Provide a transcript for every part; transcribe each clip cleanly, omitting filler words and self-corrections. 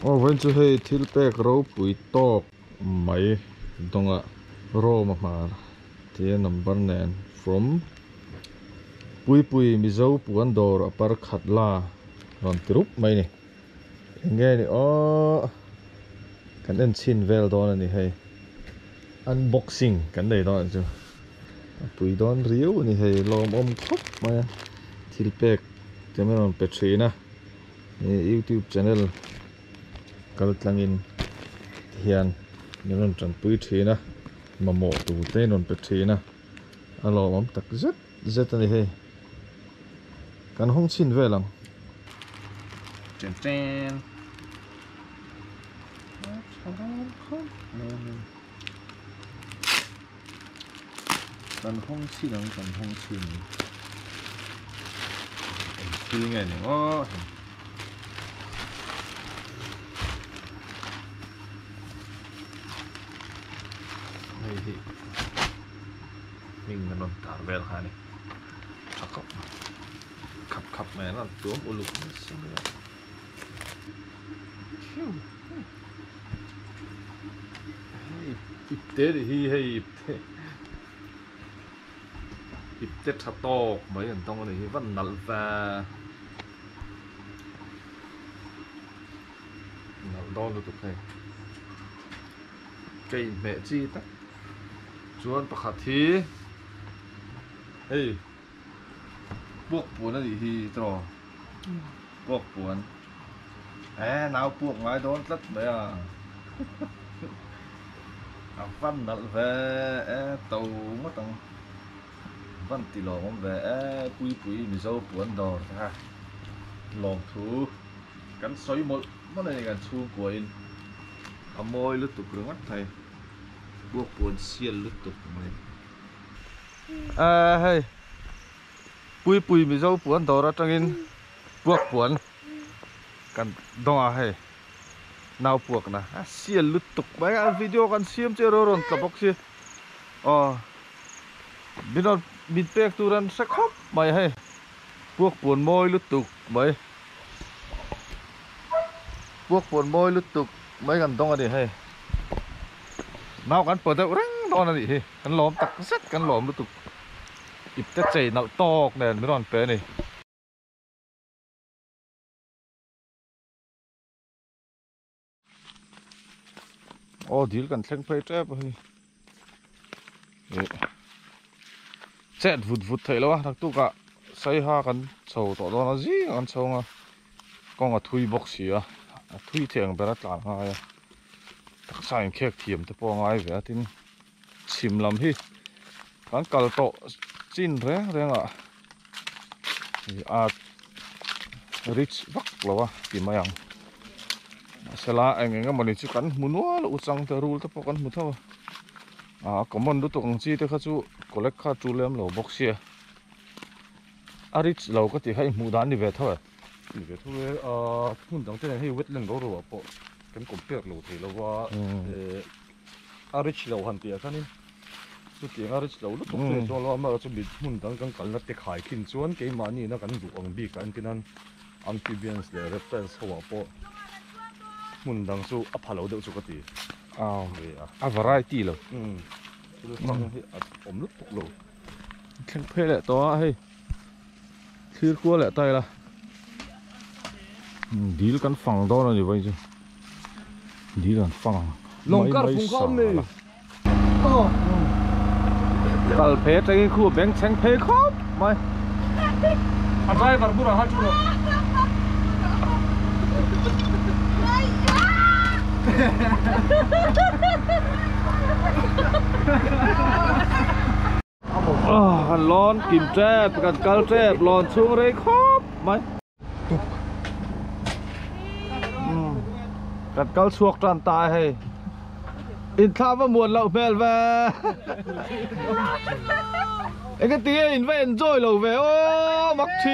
When to hey till pek rope we talk my donga ro mahar the number 9 from pui mizo puan dor apar khatla ron tirup mai ni nge ni o kan en chin vel don ani hey unboxing kan nei don chu pui don riu ni hey lom khop mai till pek temeron petrina ni YouTube channel kaltlangin hian non tran pui thina mamo tu te non pe thina alo om tak zet ani he kan hong chin velang chen kan hong chin feeling ani oh mình non tar vel khani khap mẹ nó tuom ulu ipte hi ipte thatok mấy anh tông này vẫn nal và nal đo được này cây mẹ chi tắc chuan pakhat hi hey buộc buồn là gì thì trò buộc buồn nào buộc ngay đó rất đấy à văn là về tàu mất tàu văn tỷ lệ về pui mình dâu buồn đồ ha lòng thú cắn xoáy một này gần thu của in môi lướt tục rồi mắt thầy buộc buồn xiên lướt tục này hey pui mi zo puan dora tangin puak puan kan donga he naw puak na sial lutuk ba video kan siam che ron tlapok si binon min pek turan sakhop mai he puak puan moi lutuk mai puak puan moi lutuk mai kan donga di he naw kan pada orang dona di he kan lom tak set kan lom lutuk ip tết chảy nạo to nè mới đòn pé này deal cần thèn phê trép rồi chết vụt thấy lâu thằng tu cả say ha cần sầu tỏ đó nó gì cần sầu mà con à thui bọc xì thui thieng bé rất là ngay thật sai khét thiềm tới po ngay vậy tin chìm lắm hi cần cào to chin reng rich vak lawa ti mayang sela anh mani chu kan munwa lu chang te rul te pokan mu thaw common du tong chi te kha chu collect kha chu lem lo box sia rich lo ka ti hai mu dan ni ve thaw hun dang te hei wet leng lo ro po kan compare lo thei lo wa rich lo han ti kanin chu ti nga rich lo lu tuk le cho lo ma chu bi hun dang kang kal na te khai khin chuan ke mani na kan du ang bi kan kinan amphibians le reptiles ho po mun dang chu a phalo de chu ka ti a variety lo chu fang hi om lut tuk lo khen phê lại to hay thưa cua lại tay là đi căn phòng đó là như vậy chứ đi là phòng long car phung khom ni Kal phê cái khu bén xanh phê khóc mày a vai var bura ha chu lo lon kìm trép cần cal trép lon xuống đấy khóc mày cần cal suộc tràn tài hay in tha vào muộn lậu về về cái tiếng in về rồi lậu về ô mắc chi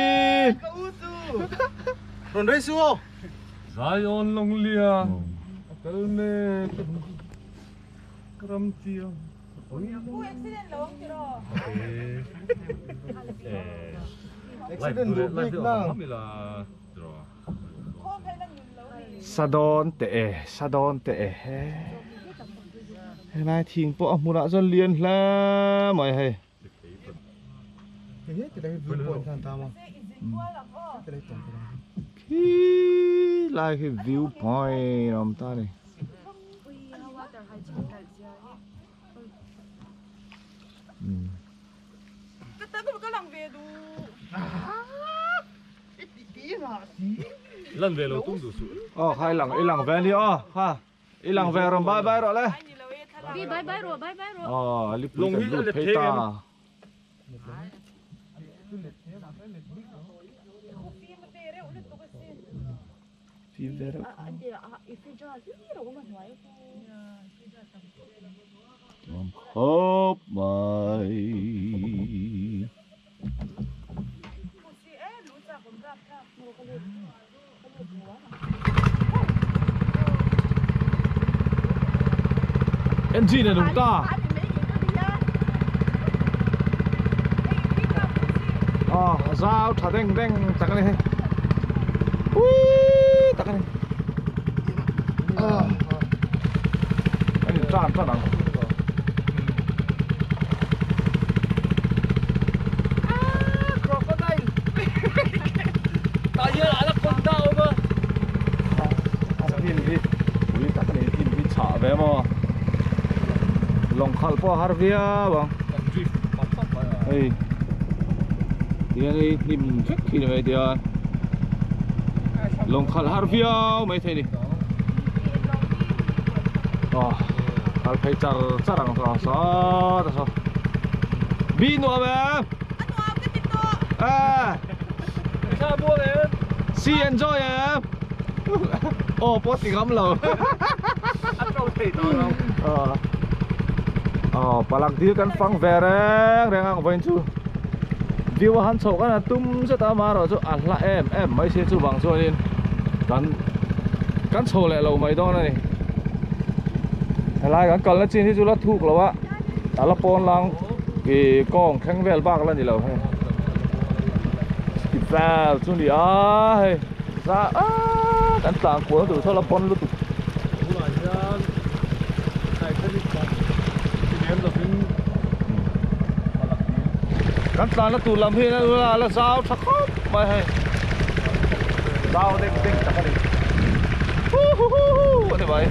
rồi đấy xuống Zion long lia kalme kram tia accident big na Sadon tệ hay này thiền bộ một đã dân liên là mày hay khi lại cái viewpoint ông ta này lần về lâu tung đủ sủi hai lằng về đi ha lằng về rồi bye rồi đấy bye rồi lùng hít là thế ta phim về đâu hộp mày engine là đúng ta dao thả đeng tắc cái này tắc cái này anh tràn nắng crocodile tao nhớ lại là con đau mà tin đi ui tắc cái này tin đi chả về mà lòng khal po harvia bang hey dia ni nim check ni mai dia lòng khal harvia mai thế ni khal phai charang so bi no ba sao mua đấy si enjoy em post thì ngắm lầu ăn đâu thì đâu palak dia kan fang vereng ang vain chu view han chok ana tum se ta ma ro chu la em mai se chu bang chu in kan chho le lo mai do na ni lai kan kal na chin hi chu la thuk lo wa ta la pon lang ki kong khang vel bak la ni lo he sa chu ni ai sa kan tang ko tu so la pon lu tu cắn tàn nó tụt làm hết là dao sắc khóc mày hay dao đinh chắc cái này vậy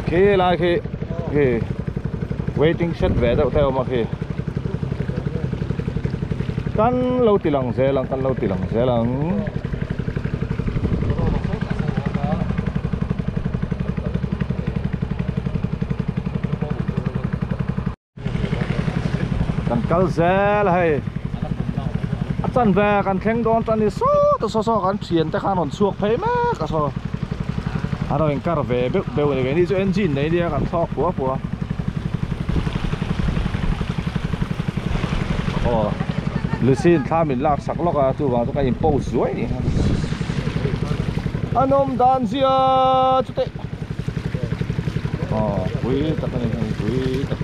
khi lại khi waiting set về đâu theo mà khi cắn lâu tì lằng dễ lằng cal zel hay chân về căn khen đón chân đi so căn chuyển tới khăn hòn suộc thấy má cả so rồi anh car về bêu này cái đi cho engine đấy đi căn thọ của Lucien tham mình lạc sặc lóc à tu vào cho cái impose dưới đi anh ông đàn gì chút tệ quý tất cả này quý tất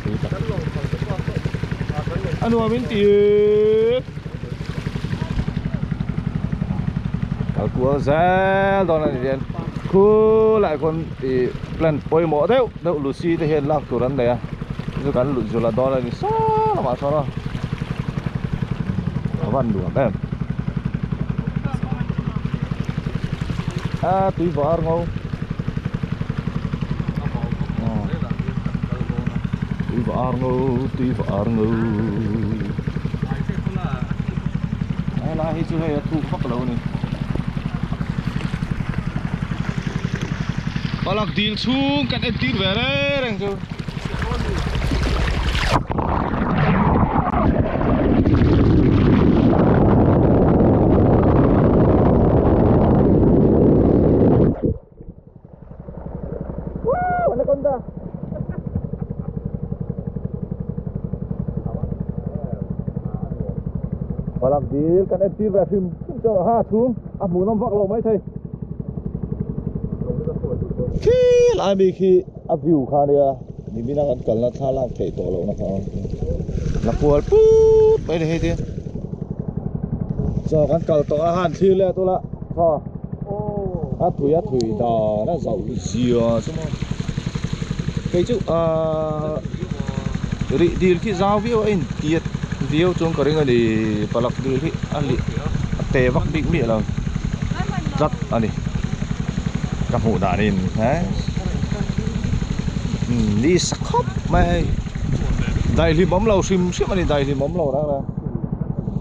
anh hoa miếng tiệt của giá đó là gì khu lại còn thì lần bôi mỏ theo đậu Lucy thì hiện lạc tủ rắn đấy à rồi cắn lụi rồi là đó là gì sao mà sao đó văn đùa em túi vỏ ngâu túi vỏ ngâu là hết chưa hay thu phát lâu này balak deal xuống cắt em tít về đấy đang chưa balak deal cắt em tít về phim cho ha xuống áp mũ năm vác lâu mấy thầy khi lại bị khi áp view khá đi à mình đang ăn cần là thà làm thể tổ lộ nó không là cuốn pút mấy đây thế giờ ăn cần tổ là hàn chi lên tôi là sao á thủy đò nó dầu dừa chứ mà cái chú đi khi giao viu anh tiệt viu trong cái này thì palak đi khi anh đi tè vắt định mía là rất anh đi các hộ đã nên đấy đi sắc khóc mày đây thì bấm lâu sim xíu mà đi đây thì bấm lâu đó là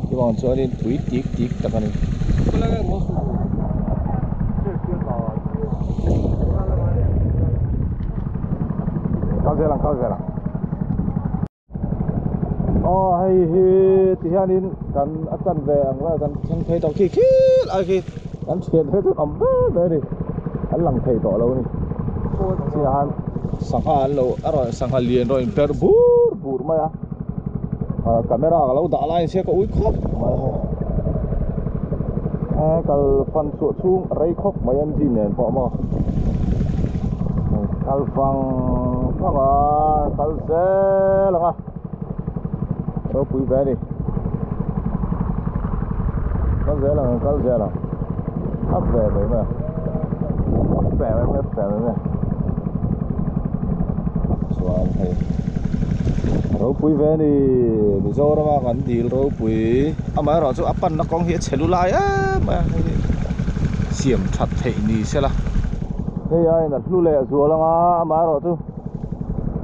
cái bọn cho nên thủy tiệt tất cả này cao dễ lắm hay thì hiện nay cần ăn về ăn là cần chân thấy tao khi lại khi ăn chuyện thấy tôi ẩm đấy đi ăn lằng thấy tao lâu đi chỉ ăn sang hà lâu rồi sang hà liền rồi per bur mà camera lâu đã lại sẽ có uống khóc mà kalau fan suốt chung ray khóc mà anh gì nè bỏ mà kalau phăng phăng kalau xe là ngà rồi quý về đi kalau xe là ấp về đấy mà soal hay rồi quý về đi bây giờ nó mà gắn đi rồi quý mà rồi chỗ appan nó con hiện cellular á mà xiêm chặt thể đi xe là đây ai là lu lệ rùa là ngà mà rồi chứ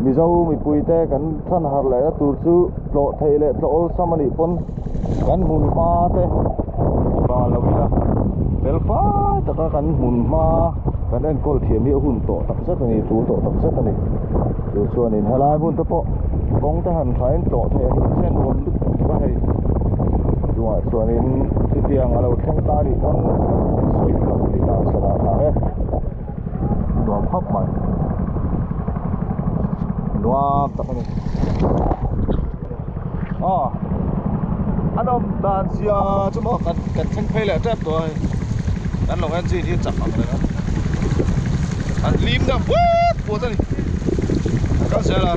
bây giờ mình bùi té cắn thân hạt lại tụt chứ lộ thầy lệ lộ sao mà đi phân cắn hùn ma té và là vì là bel phá tất cả cắn hùn ma cắn anh coi thiểm hiệu hùn tổ tập rất là nhiều tổ tập rất là nhiều điều xuân nên hai lai hùn tập bộ công ta hành thái tổ thầy sen hùn có hay đúng rồi xuân nên cái tiếng ở đâu không ta đi con suy khẩu đi vào sẽ là thế đoàn hấp mà đoàn tập này anh ông đàn xìa chứ mà cần thanh phê lại trép rồi anh lòng anh gì thì chặt bằng này đó anh lim ra quét của ra đi các sẽ là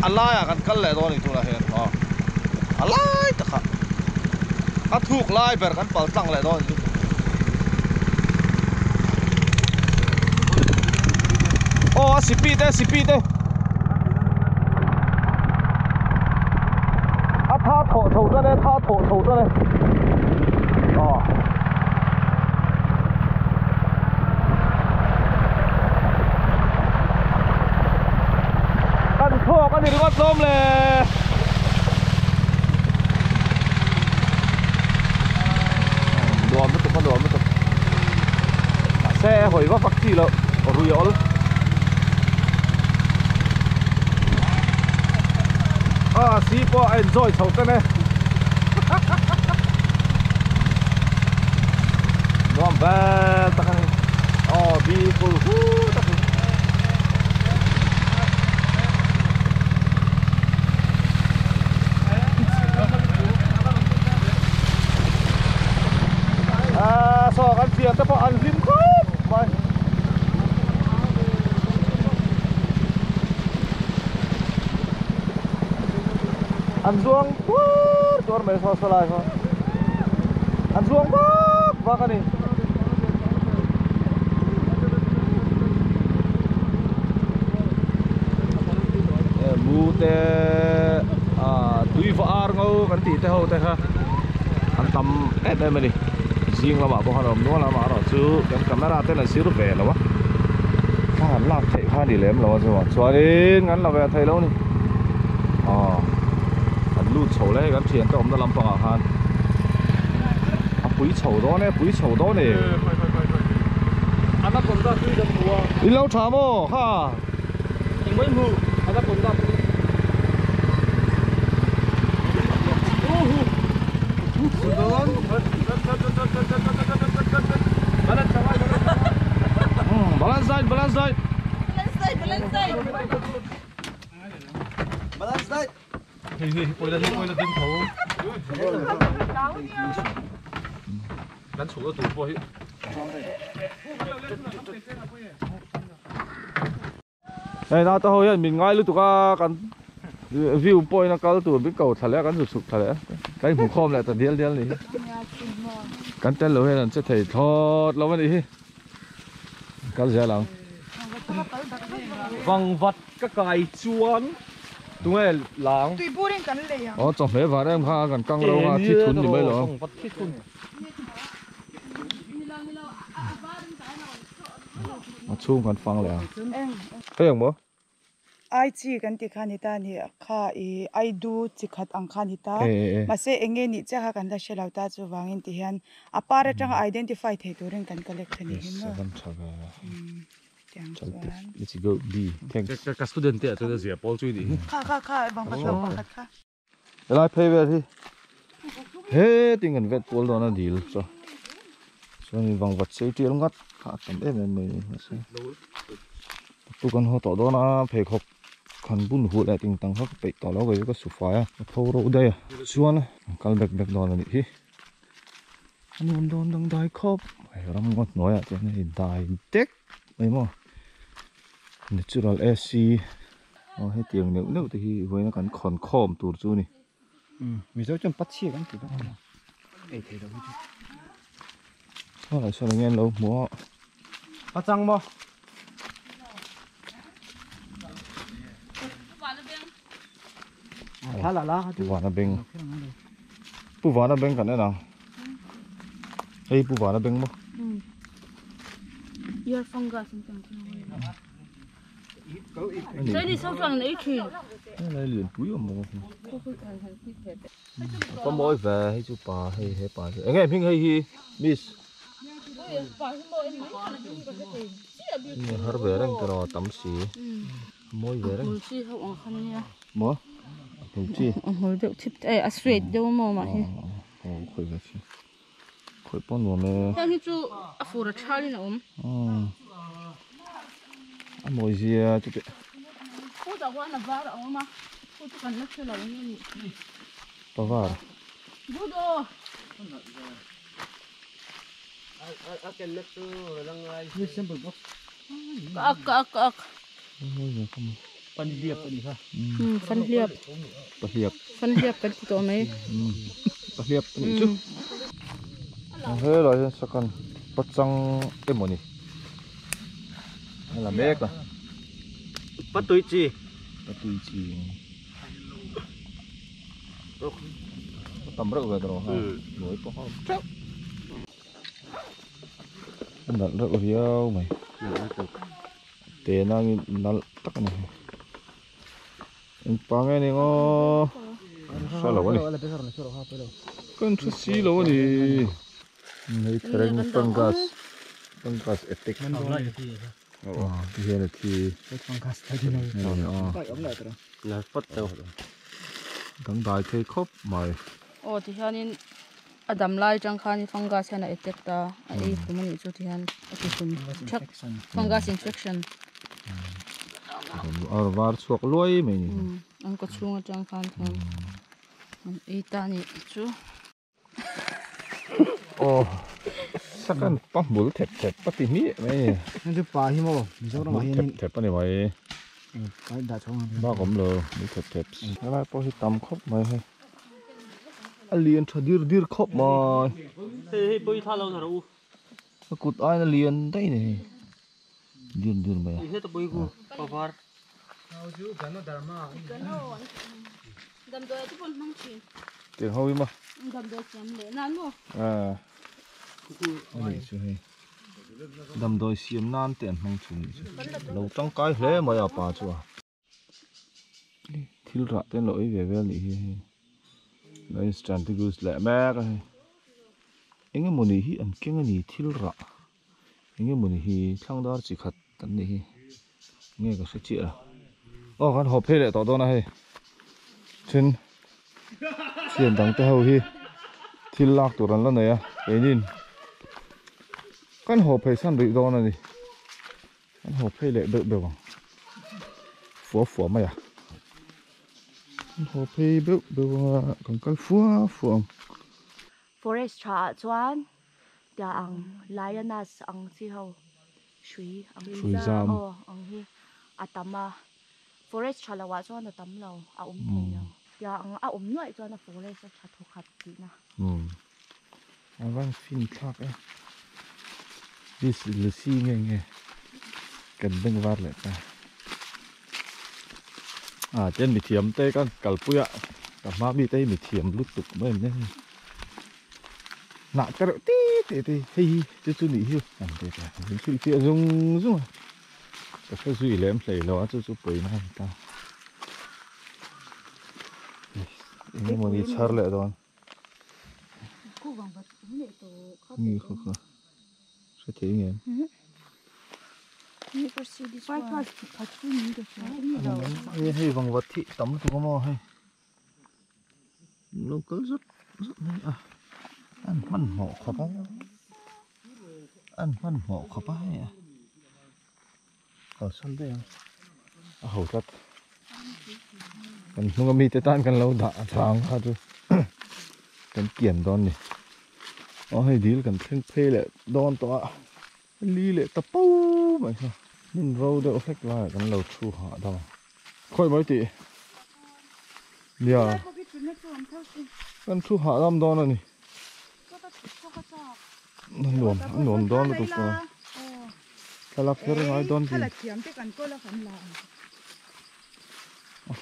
anh lai cần cân lại đó này tôi là hiện anh lai tất cả anh thuộc lai về cần bảo tăng lại đó CP đây tha thổ ra đây cần thua cái gì đừng có tôm lề đùa mới tục xe hồi có phát chi lợ rùi ổ xí po enjoy chậu cái này nó về tất cả beautiful so kan sian tapi an lim khop mai an zuang tur mai so salai so an zuang ba kan ni mu te tui va ar ngau kan ti te ho te ha an tam đây mà đi riêng là bảo bọn họ nó là mà nó chứ cái camera tên là xíu về là quá hắn làm chạy pha đi lém là rồi xóa đi ngắn là về thầy lâu đi hắn lút sầu lấy cái tiền tao đã làm bằng hàng bụi sầu đó này anh đã còn ra tuy được mùa đi lâu chả mò ha anh mới mù anh đã còn ra balance đấy thì quay lên tinh thủ gắn sủa tủ quay đây nào tao hồi mình ngay lúc tụi ca cắn view point nó cao tụi biết cầu thả lẽ cắn sụp thả lẽ cái mũ khom lại tận điên điên này cắn chân lỗ hay là sẽ thấy thọt lâu vậy đi cắn dễ lắm văng vặt các cái chuan đúng rồi láng tùy bố đến cắn lệ à trong mấy vài em ha gần căng lâu ha thịt thun thì mấy rồi văng vặt thịt thun mà chung còn phăng lại thấy không bố ai chỉ kan ti khani ta ni kha I ai du chi khat ang khani ta ma se enge ni cha kan da shelau ta chu wangin ti hian apara tang identify thei turin kan collect thani hin no let's go B thanks các student te cho dễ Paul chui đi kha bang pat kha lại pay về thì hết tiếng gần vẹt Paul đó là deal so mình vòng vật xây tiền ngắt khá tầm em mình tôi còn họ tỏ đó là phải học khăn bún hụt lại tiếng tăng học phải tỏ nó với cái số phái thâu rồi đây xuân cal bẹt bẹt đó là gì anh đón đón đại khóc phải làm ngon nói à cho nên đại tech mấy mà natural AC hết tiếng nếu thì với nó cần còn khom tụt chú này mình sẽ chọn bắt chia cái gì đó ấy thế đâu thôi là sao nghe lâu múa bắt trăng bao khá là lá bù vả nó bên cái này nào hay bù vả nó bên không Your fungus so đi sâu trong này kì cái này liền túi mà có mỗi về hay chụp bà hay bà anh em phim hay miss har về đang tao tắm xì mỗi về đang mỗi chi hồi được chip à straight đâu mà hi khơi vậy khơi bón luôn nè đang hi chu à phụ ra Charlie nào mỗi gì à chụp phụ ra qua là vào rồi mà phụ cho cần lắc cho là như bà vả bố đồ Ак. phân liệp ha Phân liệp cái chỗ này phân liệp này chứ thế rồi sao còn bắt trăng em một này hay là mét à bắt túi chi tầm rượu về rồi ha nổi có không anh đặt rượu riêu mày tiền nó tắc này anh pa nghe này ngó sao lâu này con chút xí lâu này lấy kering fungus epic thì hiện là thì fungus thay thế này là phát đâu đằng đại thấy khóc mày thì hiện Adam lai chẳng khani fungus na attack ta ai cũng mình cho thì han check fungus infection var suak loi mày anh có chung chẳng khan thằng ai ta ni chu sakan pambul thep pati mi mày nó được pa hi mo mình cho nó mà thep pani mày cái đã cho ba gom lo mi thep lại po hi tam khóc mày alien cho dir khóc mày hey bôi tha lâu rồi cụt ai nó liền đây này điên mày hết bôi cu pavar đâm đôi thì vẫn không chịu tiền hôi mà đâm đôi xem lẽ nan luôn này chứ hay đâm đôi xiêm nan tiền không chịu lâu trong cái lẽ mà à bà chưa thiếu rạ tên lỗi về về lì này Strantigus lẹ mẹ cái anh em muốn đi ăn cái này thiếu rạ anh em muốn đi thằng đó chỉ khát tận đi nghe cái sự chuyện à con hộp hết lại tao đó này trên chuyện đằng tới hậu hi thiếu lạc tụi nó này à cái nhìn con hộp hay săn bị đó này con hộp hay lại đợi được phủa mày à hộp hay được còn cái phủa forest cha chuan tia ang lioness ang chi ho shui zam ang hi atama forest cha lawa chuan atam lo a thei lo tia ang a nuai chuan a forest a thathu khat ti na Avang fin thak e. This is the sea nge kan deng var le ta. Chen mi thiam te kan kalpuya ka ma mi te mi thiam lut tuk mai ne. Na ka ti hei chu ni hiu an te ta. Chu ti zung. Ka fa zui lem hlei lo chu pui na ta. Ini mo ni char le don. Ni kho. Sẽ thấy nghe. Hay bằng vật thị tắm tụi có hay. Lâu cứ rất ăn phân hộ khó bá. Ăn phân hộ khó bá à. Ở sân đây à. Hầu thật. Cần không có mi tê tan cần lâu đã tháng ha chú. Cần kiển đón này. Hay đi cần thêm phê lại đón tọa. Lý lệ tập bố vậy sao mình râu đỡ phách lại cái lầu chu họ đâu khôi mấy tỷ giờ con chu họ làm đó này nón đó là tục rồi cái là phải nói đó gì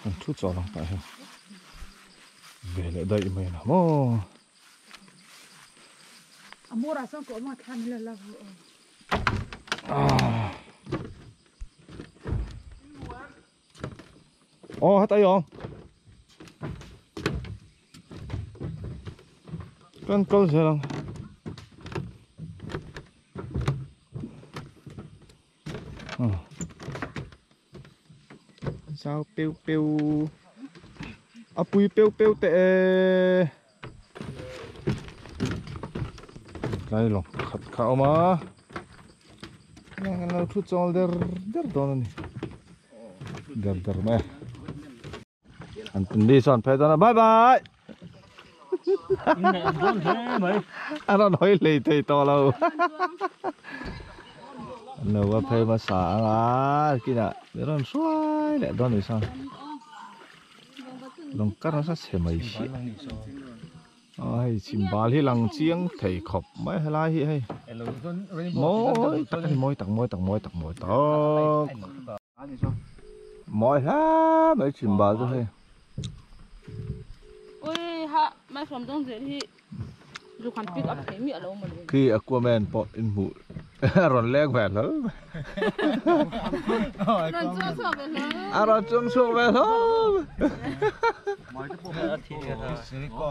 con chu cho lòng tại sao về lại đây mày nào mò mua ra xong có mà than là hết tay không? Con câu sẽ làm. Sao piu pui piu tệ. Đây lòng khát khao mà. Yang kalau tu col der dono ni, der meh. Antum di son pedana bye bye. Anh nói lì thì to lâu. Lâu quá phê mà xả là kia nè, để nó xoay lại đó này sao? Lòng cắt nó sẽ xẻ mấy xí. Ai chim bá hi lăng chiang thầy khop mấy hay lai hi hay. Môi tặng mỏi ha mấy chim bá rồi hay. Ôi ha mấy phòng trong dưới thì dù khoản pick up thấy miệng lâu mà đấy. Khi Aquaman bỏ in mũ ròn leg về lắm. Ròn chung xuống về lắm.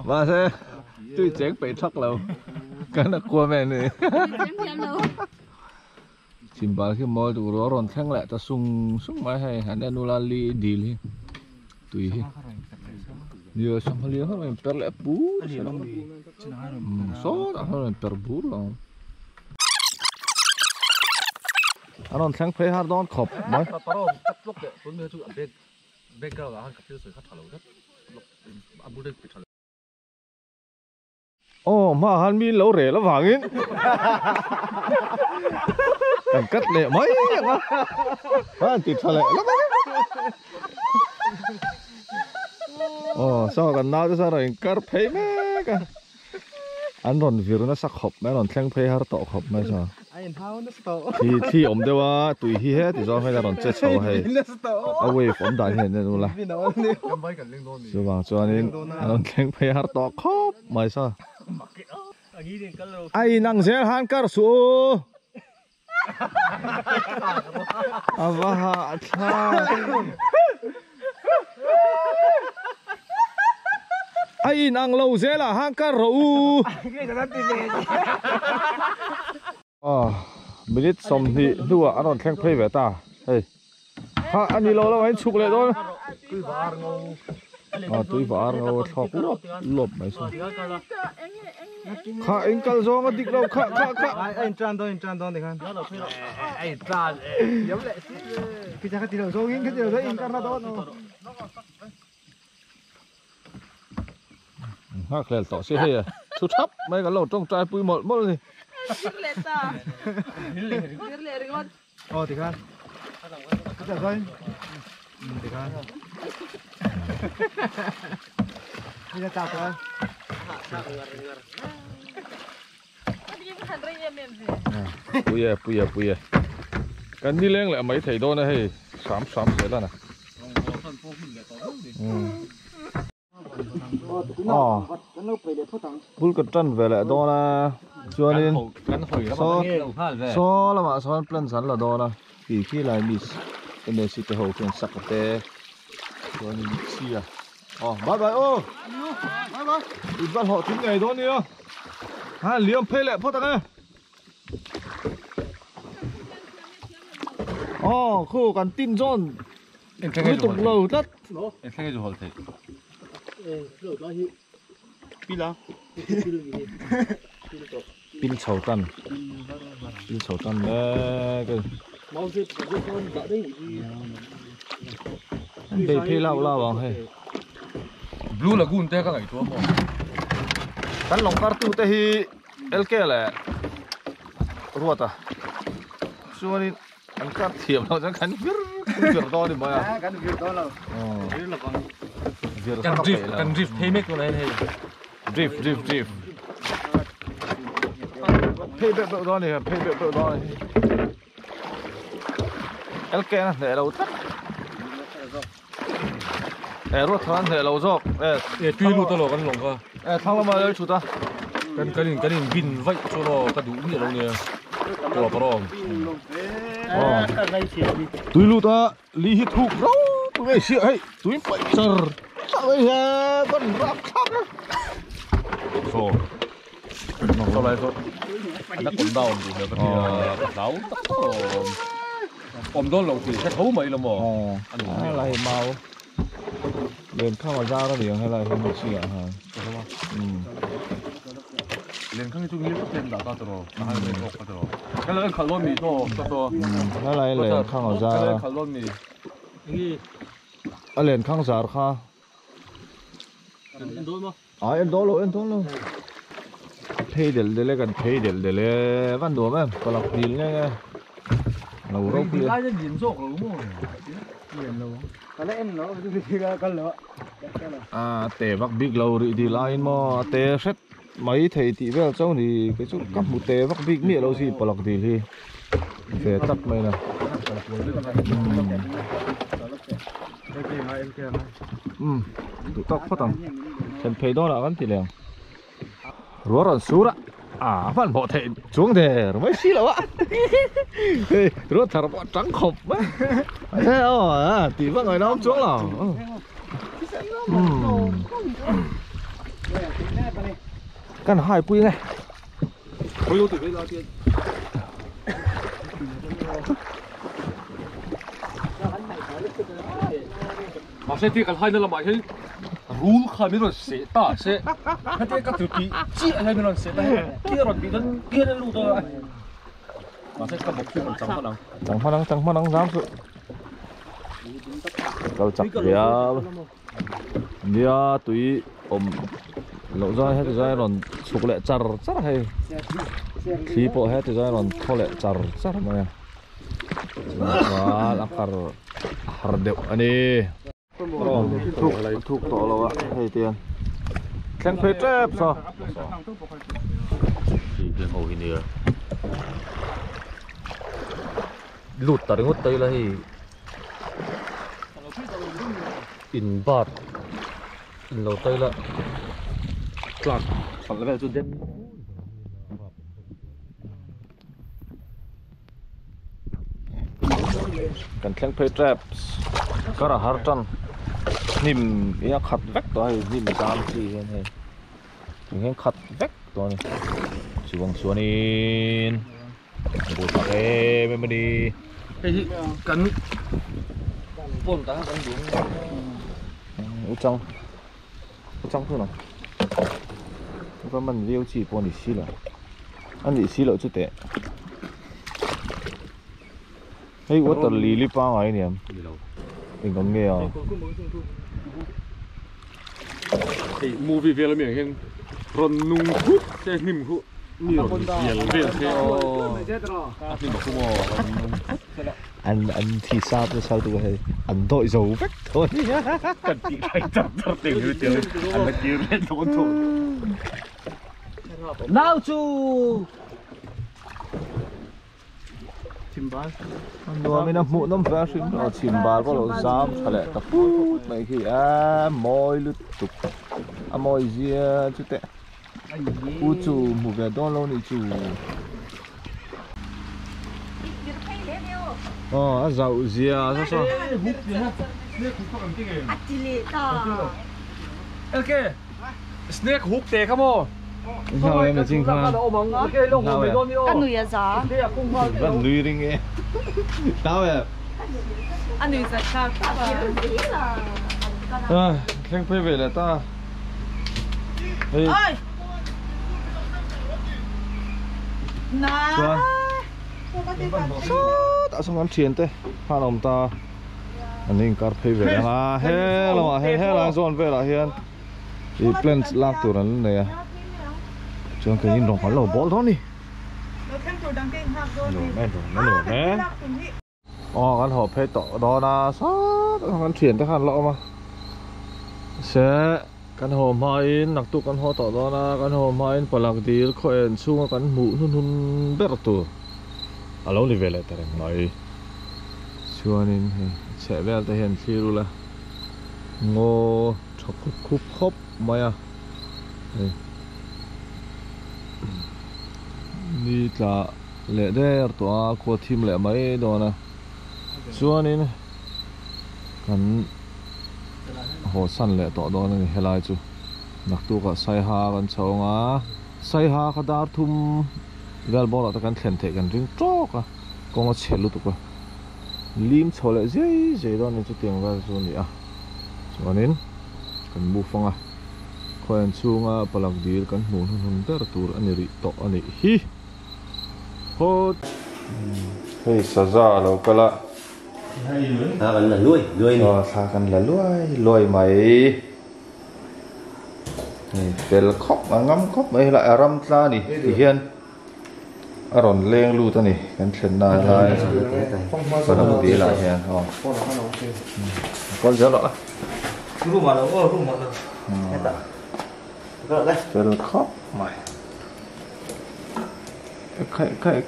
Mà thế tôi chén bị thắc lâu. Cái Aquaman này. Chim bá khi mồi tụi nó ròn thang lại ta sung máy hay hắn đã nula li đi li. Tùy hi. Dia sama lihat orang perlek bu, so tak orang perbur lah. Aron sang play hard on khop, mai. Taro cắt lốc đấy, tôi mới chụp bê cao là hàng cặp tiêu sợi cắt thả lẩu đất, ăn bún đen bị thả lẩu. Oh, mà hắn mi lẩu rẻ lắm vàng in. Cần cắt lẹ mấy mà, hắn bị thả lẹ lắm. Saoกันน่าจะสร้างการเพย์แม่กันอันนนวิรุณสักขบแม่นนแข่งเพย์ฮาร์ตขบไม่ใช่ที่อมเดียวว่าตุยฮีเฮติจอมให้กันนนเจ็ดโชว์ให้เอาไว้ผมได้เห็นเนี่ยนู่นละช่วงช่วงนี้อันนนแข่งเพย์ฮาร์ตขบไม่ใช่ไอ้นางเสียหันการสู้อาว่าท่าไอ้นางเราเสียละฮังการรู้มินิสมที่ดูว่าอันนั้นแข่งเพลย์แบบตาเฮ้ยฮะอันนี้เราให้ชุกเลยด้วยตุยบาร์เราชอบลบไม่ใช่ข้าเองกัลซองติกเราข้าไอ้จานโดนดิครับไอ้จานเดี๋ยวแหละพี่จะขัดตีเราซองยิงขัดตีเราซองยิงกันนะโดนฮะเคลื่อนต่อเสียให้ชุดทับไม่กันเราต้องใจปุยหมดเลย Leta. Ringot. Oh, tikan. Kita kan. Tikan. Bây giờ chào tụi Bùi cái đi lên lại mấy thầy đô này hay sám thế là nè bùi cái chân về lại đô là cho nên so là mà so plan sẵn là đô là khi lại miss cái này sẽ hậu chuyện sắp tới cho nên chia bye bye ít bắt họ tính ngày đó nữa liêm phê lại phát này khu cần tin John tiếp tục lâu tất 생해줘 할 때. pin sầu tăn cái đây phê lao bằng hay Blue Lagoon te ka ngai tu mo. kan long kar tu te hi LK le ruata suani an kar thiam lo kan vir do đi mà Kan việc đó là vir Kan drift pay make tu này hay. drift phê bẹ đó này LK nè để lâu tất ruột thằng để lâu dọc tuy lu to lo kan long ka. thằng là mà lấy chủ ta Kan bin vai cho lo ka du ni lo ne. To parom. Tui lu ta li hit thuk rau tui ai sia hay tui phải char sao vậy ha vẫn rap khắp So. So lai so. Ana kom down du ne ka dau tak to. Om don lo ti thấu mấy lo mo. Anh lại màu lên không mà ra đó liền hay là không được sia ha Len khang tu ngil ten da ta tro. Na ha le ka tro. Kan la khalon mi to to. hay là lên không mà ra Khalon mi. lên không ra kha em đó luôn pay del kan pay del văn đồ mà còn lọc đi nghe lâu rau kia Ai nhìn rộng rồi đúng không? Cái này em nó cái lửa tè vắc big lâu rồi thì lại mà tè set mấy thầy thì về sau thì cái chút cắm một tè vắc big mía lâu gì bỏ lọc thì về tắt mày nè tụi tóc phát tầng xem thấy đó là vẫn thì liền rúa rồi xuống đó vẫn bỏ thầy xuống thế rồi mới xí đâu á rúa thằng bỏ trắng khổng á thế thì vẫn người đó xuống là căn hai pui ngay Ôi từ cái ra tiền. Mà sẽ tiếc cái hai nữa là mày thấy rule khai mới rồi sẽ ta sẽ hay tiếc các thứ kỹ chỉ hay mới rồi sẽ ta kia rồi bị đến kia đến luôn rồi. Mà sẽ cầm một phim mình chẳng có năng dám sự câu chặt bia túi lộ ra hết rồi còn sụp lệ char rất hay khí bộ hết rồi còn thô lệ char rất mà wah akar hardep ani thuk to lo hay tiền khen phê trép sao thì cái hồ hình này lụt tới ngút tới là thì in bát in lâu tới là lạt phẳng cái này cho đêm cần khen phê trép có là hard chân nim ia khát vét rồi nim cam gì này những khát vét rồi chỉ bằng xuân in buổi sáng em mới đi cái cắn bồn ta cắn đúng trong thôi nào có mình riêu chỉ bồn để xí là anh để xí lợ chút tệ hey what the lily pa ngoài nè mình còn nghe à cái movie về là miệng hen ron nung hút cái nim hút nhiều nhiều về thế nim bạc mua anh thì sao tôi hay anh đội dầu vách thôi. Cần chị phải chặt tiền như tiêu. Anh là kia lên thôn thôn. Nào chú. Chimbal. Nó mới nằm muộn nằm về xin nó chimbal có lo giam phải lẽ tập phút này khi mồi lụt tục mồi gì chút tệ. Chú mua về đó lâu này chú. Giàu gì sao? Ok. Snake hook tệ không ô? Sao em là chính khang? Anh nuôi giá. Vẫn nuôi đi nghe. Sao em? Anh nuôi giá khác. Khang phải về là ta. Ơi. Na. Tạo xong ăn chiến thế. Phan ông ta. Anh ninh cắt phải về là he là zone về là hiền. Thì plan lạc tụi nó này. Chúng cái nhìn rồng hắn lẩu bó đó đi. Nổ nè. Căn hộp hay tỏ đó là sát căn chuyển tới khăn lọ mà. Sẽ căn hộp hai nặc tu căn hộp tỏ đó là căn hộp hai phải lạc đi khỏe xuống căn mũ hun bẹt tu. Lâu đi về lại tại nói. Cho nên sẽ về tới hiện khi rồi là ngô chọc khúc khóc mày à. Đi là lệ đây tòa của team lệ mấy đó nè, cho nên cần hồ săn lệ tọa đó này hay là chú nặc tu cả say ha cần cháu ngã say ha cả đar thum vel bỏ lại cần thèn thể cần riêng tróc à con nó chết luôn tụi con lim cháu lệ dễ đó nên chú tiền vào cho nhỉ à cho nên cần bu phong à khoan chung à palak dir kan hun ter tur ani ri to ani hi hốt hey saza lo kala ta vẫn là nuôi này ta cần là nuôi mày tel khóc mà ngắm khóc mấy lại ram ra nè thì hiền aron leng lu ta nè kan chen na lai còn nó tí lại hiền con giờ đó Rumah lo, rumah lo. tel khóc mày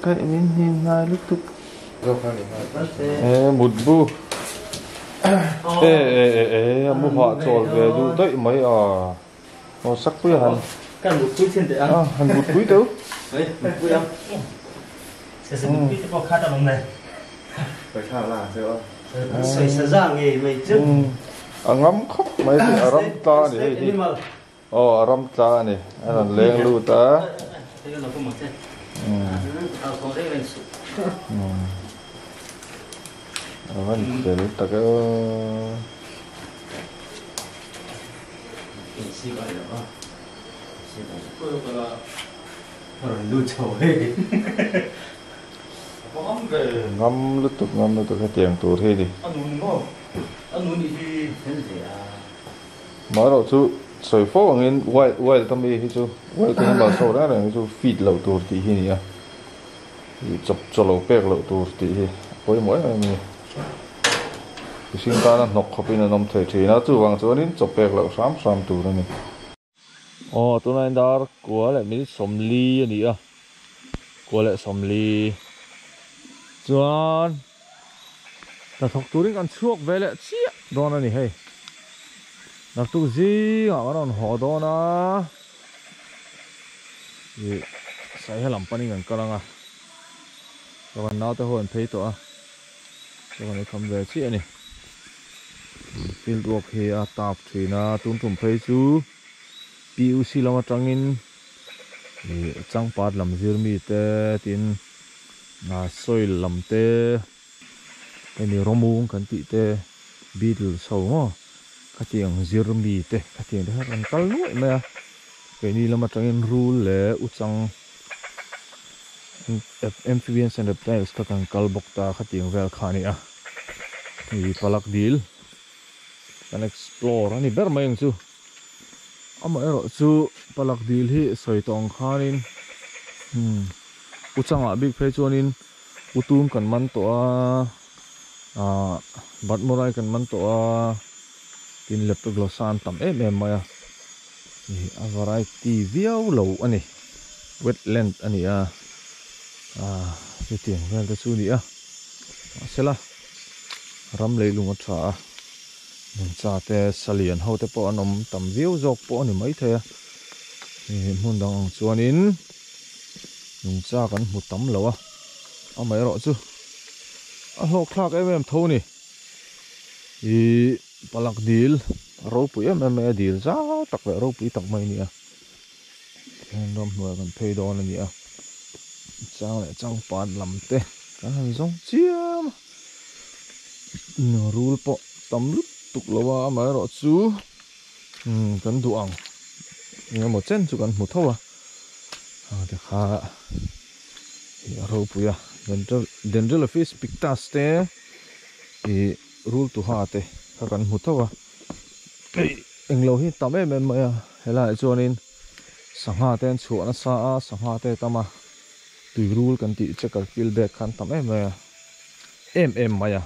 cái mình ngay lúc tục một bu mua họ trộn về du tới mấy nó sắc quý hẳn Kan một cuối trên đấy à? hẳn một quý đâu Đấy, một cuối không? Sẽ một cuối có khát ở lòng này. phải thả là sao Sẽ ra nghề mày chứ. ngắm khóc mấy thì ram ta này ram ta này anh lên lu ta Thế là có một chân. Có đấy lên sụp. anh để lúc ta cái Xí gọi là xí gọi là lưu trầu ấy. ngắm lúc tục cái tiền tủ thế đi Anh muốn đi thế gì à? mở đầu chú sợi phố bằng in quay tâm đi chú quay cái bảo sổ đó là chú feed lẩu tủ thì hi nhỉ chụp cho lẩu bẹc lẩu tủ thì quay mỗi ngày sinh ta nó nọc khắp bên nằm thấy thì nó chú vàng chú nên chụp bẹc lẩu sám tủ đó này tụi này đã của lại mấy sầm ly này à của lại sầm ly John ta thọc túiกันchuộc về lại chia đó này hay nạp tu gì à nó họ đó na thì sai hay làm pani gần cả à rồi nào tôi hỏi thấy tụi rồi này không về chia này pin ruột thì tạp thì na tung tung thấy chú piu xí làm trăng in trăng pat làm zir mi te tin soi làm te cái này romung kan ti te beetle sâu ngó cái tiếng zir mi te cái tiếng đó kan kal nuôi mà cái này làm trăng in rule le uchang amphibians and reptiles ka kan kal bok ta cái tiếng vel khani à thì palak deal kan explore ani ber mai chu ama ero chu palak deal hi soi tong khanin uchanga big phe chuanin utum kan man to a But morai kan man to tin lep glosan tam maya a variety viau lo ani wetland ani cái tiếng vel ta chu ni sela ram leilung atha nung cha te salian ho te po anom tam viau jok po ani mai the mun dang chuanin nung cha kan mu tam lo a mai ro chu a hlok thlak em tho ni I palak dil ro pu em dil za tak ve ro pu tak mai ni en rom hnuai kan phei don ani chang le chang pan lam te kan han zong chiam no rul po tam lup tuk lowa mai ro chu kan du ang ni mo chen chu kan mu tho te kha ro pu ya dental fish pictus te I rule to ha te kan mu tho englo hi tam maya hela chuanin sangha ten chuana sa sangha te tama tui rule kan ti checker kill back khan tam maya maya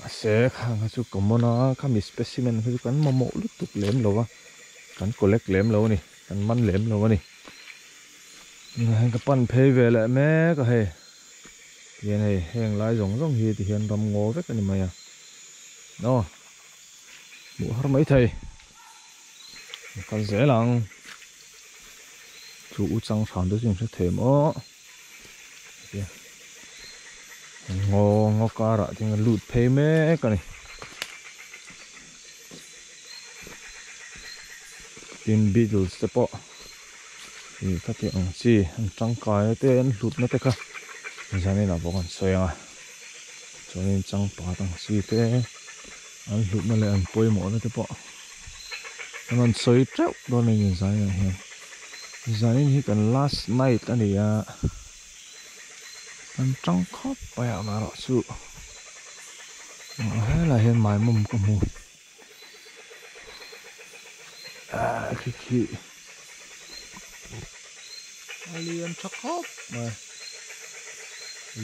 ase khang chu komona khami specimen hu kan momo lutuk lem lowa kan collect lem lo ni kan man lem lo ni ngai ka pan phei vele me ka he yen he heng lai rong rong hi ti hian ram ngo vek ani maya no bu har mai thei kan zelang chu u chang than do jing se them o ngo kara ting lut phei me ka ni tin beetles te po I ka ti ang chi ang chang kai te an lut na te kha zanin a bokan soyanga chuanin chang pa tang si te an lut na le an poi mo na te po an soi trau do na yin zanin hi kan last night ani an chang khop pa ya ma ro chu la hen mai mum ko mu ki alien chakop mai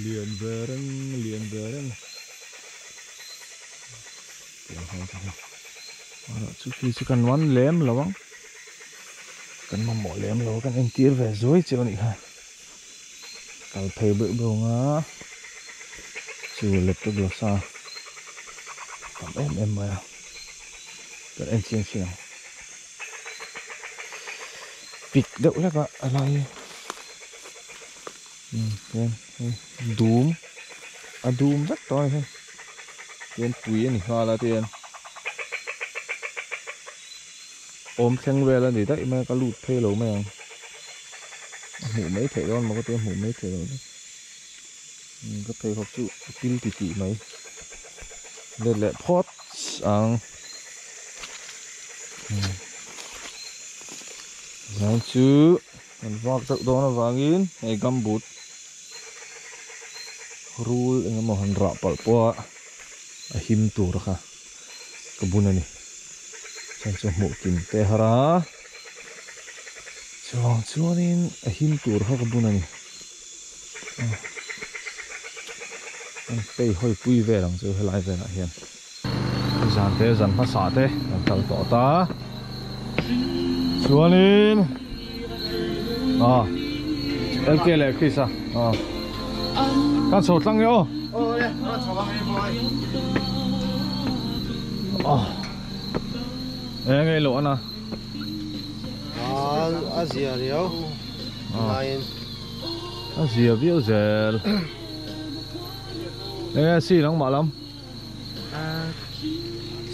liền vereng chu khi chu kan wan lem lawang kan ma mo lem lo kan entir ve zoi chu ni ha kal phei bu nga chu lep to glosa tam ma kan en chiang pik đậu là cả alai Doom rất to thôi tiền quý này hoa là tiền ôm khen về là để đấy mà có lụt phê lỗ mày hủ mấy thể đó mà có tiền hủ mấy thể đó có thể học chịu pin tỉ mấy lên lại pot sáng sáng chứ còn vác tự đó là vangin hay gambut rule ang mo han ra pal po him tur kha kabuna ni chan chu mu kin te hara chuanin him tur kha kabuna ni an pei hoi pui ve lang chu helai ve na hian zan te zan pha sa te an tal to ta chuanin LK le khisa kan sot lang yo ngay lộ na Asia riau lain Asia biểu zel si lang mà lắm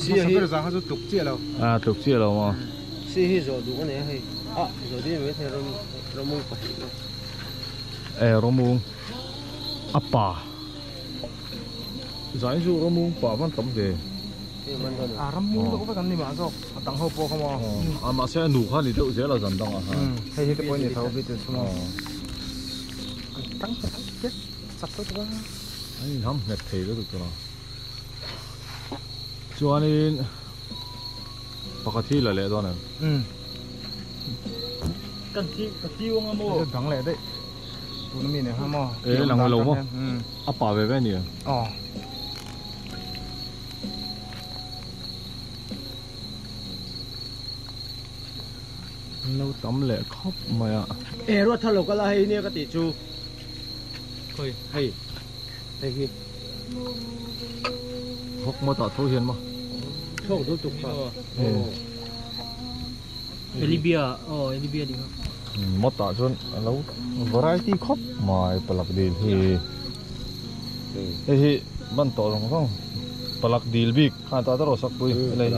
si hi ra ha chu tuk chia lo tuk chia lo mà si hi zo du ne hi zo di me the romung pa romung apa giải dụ romung pa văn tấm de romung lo ko kan ni ma zo tang ho po ko mo mà sẽ nụ khan thì đâu dễ là dần đông hay hi te point ni thau bi te sumo tang chết sắp tới quá anh không nhặt thì đó được rồi cho nên baka thi là lẽ đó này kan thi wong amo dang le dei tu mi ne ha mo lang lo mo apa ve ve ni lâu tắm lệ khóc mày ạ. Ê rồi thật là cái là hay nè cái tỷ chu. Coi hay. Hay gì? Khóc mà tạo thâu hiền mà. Không đúng tục à. Elibia đi không? Mà tạo cho lâu variety khóc mày palak deal hi ban to long không palak deal big khan ta ro sak pui lai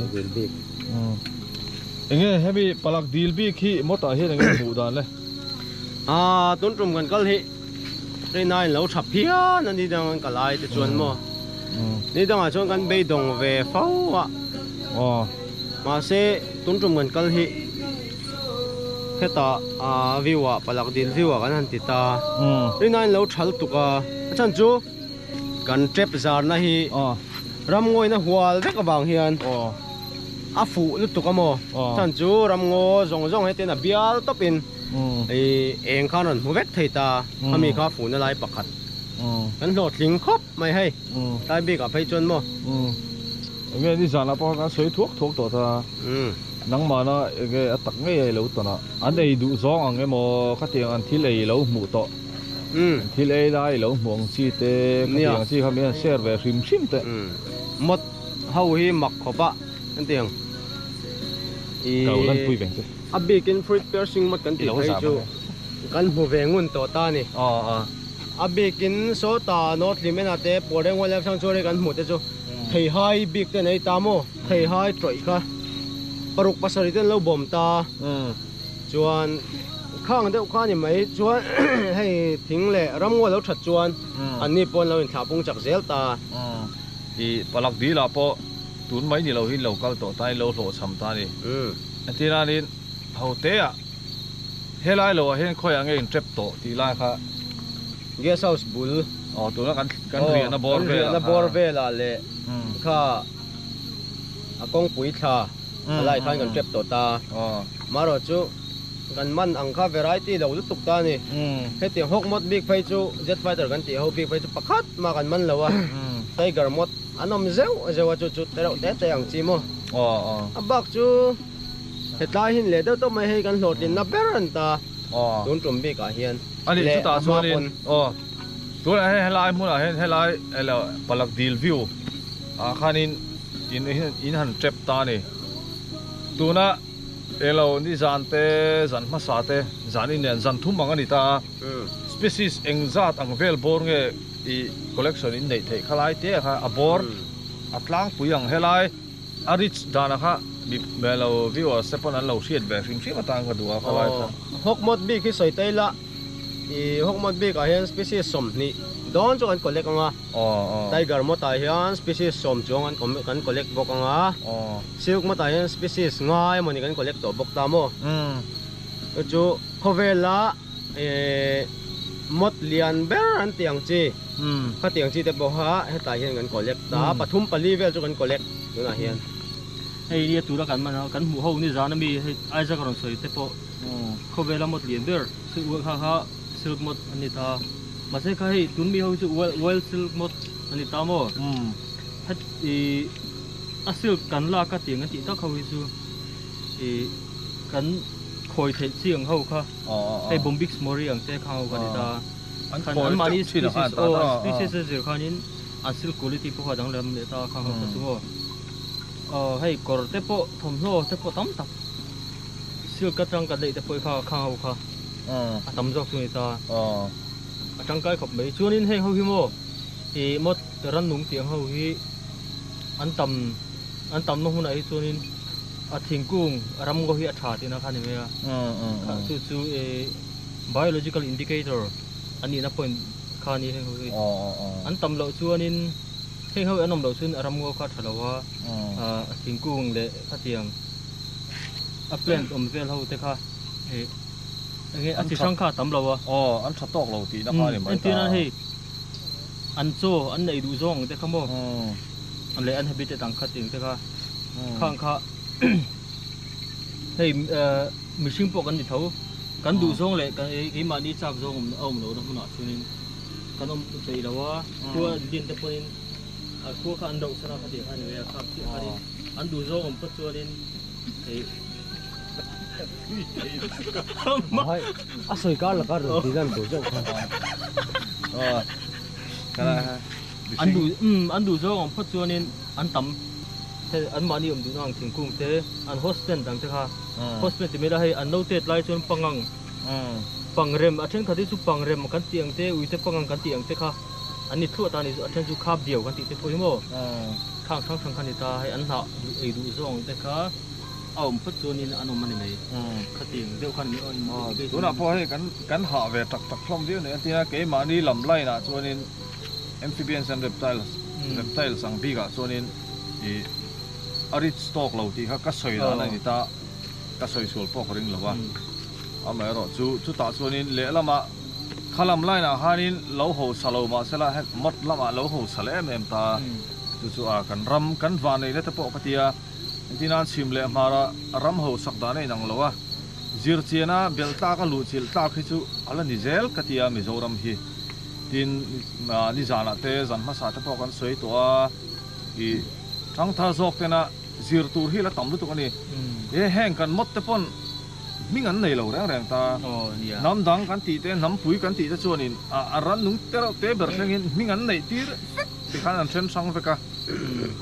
enge heavy palak deal big hi mo ta hi enge mu dan le tuấn trùm gần cái hi cái này lâu chập phía nên đi đang cái lại thì chuẩn mà đi đang ở trong cái bê đồng về pháo à mà sẽ tuấn trùm gần cái hi cái ta view à palak deal view à cái này thì ta cái này lâu chập tụ à chẳng chú gần trip giờ này hi ram ngồi nó hoa rất là vàng hiền phụ lúc tụ cái mò chẳng chú ram ngồi rong hết tên là bia topin em khá là một vết thầy ta mình khá phụ nó lại bạc khát cái lột lính khóc mày hay tại bị cả phải chân mò nghe đi giả là bao cái suy thuốc tổ ta nắng mà nó cái tắc nghe lâu tổ nó anh đây đủ gió anh cái mò cái tiền anh thi lấy lâu mù tổ thi lấy lại lâu muỗng chi tê cái tiền chi không biết share về sim tê một hầu hi mặc khó bạ cái tiền cầu lên pui bèn tê bị cái fruit piercing mất cái tiền hay chú cái mù về nguồn tổ ta nè bị cái số ta nó thì mấy nát tê bỏ ra ngoài làm sang chỗ này cái mù tê chú thầy hai bị cái này ta mò thầy hai trội cả paruk pasar itu lâu bom ta chuan khang deuh kha ni mai chuan hei thing le ram ngo lo that chuan an ni pon lo in thla pung chak zel ta i palak di la po tun mai ni lo hi local to tai lo hlo cham ta ni atina nin hote a helai lo hen khoi ange in trap to ti la kha guest house bul tu na kan ri na bor ve la le kha akong pui tha lai khan kan trap to ta maro chu kan man ang kha variety lo tuk ta ni heti hok mod big phai chu jet fighter kan ti ho big phai chu pakhat ma kan man lawa tiger mod anom zeu chu te ang chi mo abak chu hetlai hin le to mai hei kan hlot in na beran ta tun tum bi ka hian ani chu ta chuan tu la helai mu la helai elo palak deal view khanin in han trap ta ni tuna elo ni zan ma sa te zan in zan thum ang ani ta species engzat ang vel bor nge i collection in nei thei khalai te kha abor atlang puyang helai arich dana kha bi melo viewer sepon an lo siat ve rim rim atang ka duwa khalai hok mod bi ki soi tai la i hok mod bi ka hian species som ni don chu kan collect anga tiger mo ta hian species som chuang kan collect bok anga silk mo ta hian species ngai mo ni kan collect to bok ta mo chu khovela mot lian ber an tiang chi ka tiang chi te bo ha heta hian kan collect ta pathum pali vel chu kan collect tuna hian hei ria tura kan man kan mu ho ni zana mi ai za karon soi te po khovela mot lian ber su ha silk mot ani ta masai kha hei tun mi ho chu well silk mot ani ta mo hat a silk kan la ka tiang ti ta khawi chu kan khoi the chiang ho kha hei bombix mori ang te kha ho ka ni ta an mani species zir khanin an silk quality po dang lam le ta kha ho ka chu mo hei kor te po thom ho te po tam tak silk ka tang ka dei te po kha ho kha tam jok chu ni ta atang kai khop mai chuanin heng ho hi mo mot ran nung tiang ho hi an tam no huna hi chuanin a thingkung ram go hi a tha tina khani me chu biological indicator ani na point khani heng ho hi an tam lo chuanin heng ho anom lo chun ram go kha thalawa a thingkung le khatiang a plant vel ho te kha nghe anh chỉ sang khá tắm lâu à anh chặt tóc lâu tí nó khá điểm anh tiên anh hay anh cho anh này đủ rong thế không bao anh lấy anh hay biết tăng khát tiền thế kha khang hay mình sinh bộ anh đi thấu cắn đủ rong lại cái mà đi chạm rong ông nó không nọ cho nên cắn ông tự đâu á cua điên tập nên cua khá ăn đậu sao khát tiền anh này khát tiền anh đủ rong ông bắt cho nên thì hai asoi kar la kar di dan to jo Kana an du zo ang phat chuanin an tam te an mani du nang thingkung te an hostel dang te kha hostel ti mera hei an no tet lai chuan pangang pangrem a then khati chu pangrem kan tiang te uite pangang kan tiang te kha ani thlu ta ni a then chu khap diau kan ti te poimo khang khang khani ta hei an na ei du zong te kha ông phát cho nên anh ông mình này khát tiền đeo khăn nữa tụi nào po hay cắn họ về trặc trặc phong điếu này thì cái mà đi làm lai là cho nên amphibians and reptiles sang biga cho nên thì arit stock lâu thì các sợi đó này người ta các sợi sủi po khring lâu à mà rồi chú ta cho nên lẽ là mà khá làm lai là hai nên lâu hồ salo mà sẽ là hết mất lắm à lâu hồ sale em ta chú à cắn van này đấy ta po cái tia thì nan sim le mara ram ho sakda nei nang lowa zir chena belta ka lu chil ta khi chu ala ni zel katia mizoram hi tin ni jana te jan ma sa ta po kan soi to a i thang tha jok te na zir tur hi la tam lu tu ani e heng kan mot te pon mi ngan nei lo rang rang ta nam dang kan ti te nam pui kan ti ta chuanin a ran nung te ber thengin mi ngan nei tir ti khan an chen sang veka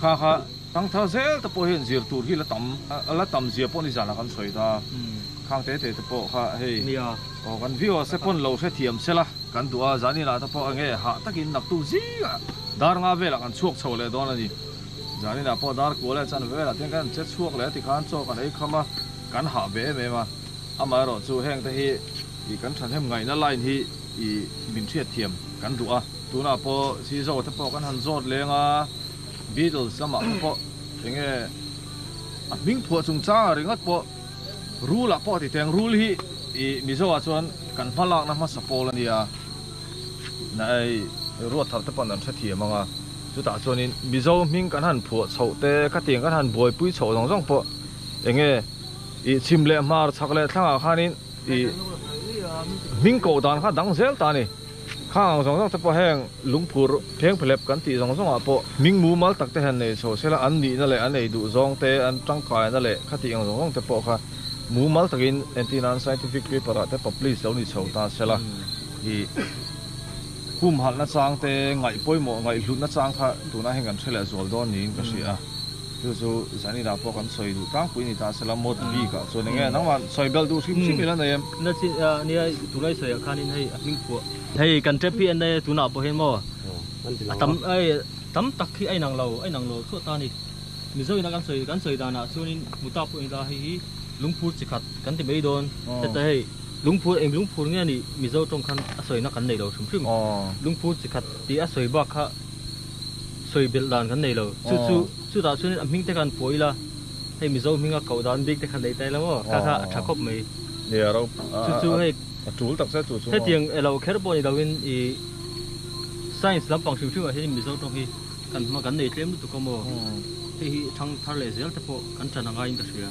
kha thang thao zel ta po hen zir tur hi la tam zia pon ni jana kan soi ta khang te po kha hei o kan view se pon lo se thiam sela kan duwa zani la ta po ange ha takin nak tu zi dar nga vela kan chuak chho le don ani zani na po dar ko le chan vela ten kan che chuak le ti khan cho kan ei khama kan ha be me ma ama ro chu heng ta hi i kan than hem ngai na line hi i min thiat thiam kan duwa tuna po si zo ta po kan han zot lenga Beatles sama po enge ming pho chung cha ringat po rule a po ti teng rule hi I mizo a chuan kan hmalak na ma sapol ania nai ruat thar te pan an thathi manga chu ta chuanin mizo ming kan han phu chho te ka tiang kan han boi pui chho dong jong po enge I chimle mar chakle thanga khanin I ming ko dan kha dang zel ta ni khang jong jong te po heng lungphur pheng phlep kan ti jong jong a po ming mu mal tak te han nei so sela an ni na le an nei du jong te an tangkai na le khati jong jong te po kha mu mal takin antinan scientific paper te publish lo ni chho ta sela I kum hal na chang te ngai poimo ngai hlut na chang kha tuna hengan thela zol don ni ka sia chu zani da po kan soi du tang pui ni ta sela mod bi ka so nge nangwan soi bel du sim sim la nem na chi nia tulai soi khanin hei ming pu hei kan trepi an ne tuna po hen mo tam tak khi ai nang lo so ta ni mi zoi na kan soi da na chunin muta pu ida hi lungpur chikhat kan ti mei don te hei lungpur nge ni mi zo tong khan asoi na kan nei lo thum lungpur chikhat ti asoi ba kha soi bel dan kan nei lo chu ta chunin aming te kan poila hei mi zo minga kau dan big te khan nei tai lo mo kha thakop mei ne ro chu hei atul tak sa chu he tiang elo kher bo ni dawin I science lam pang shu he mi zo tong hi kan ma kan nei tlem tu ko mo hi thang thar le zel te po kan chana nga in ta sia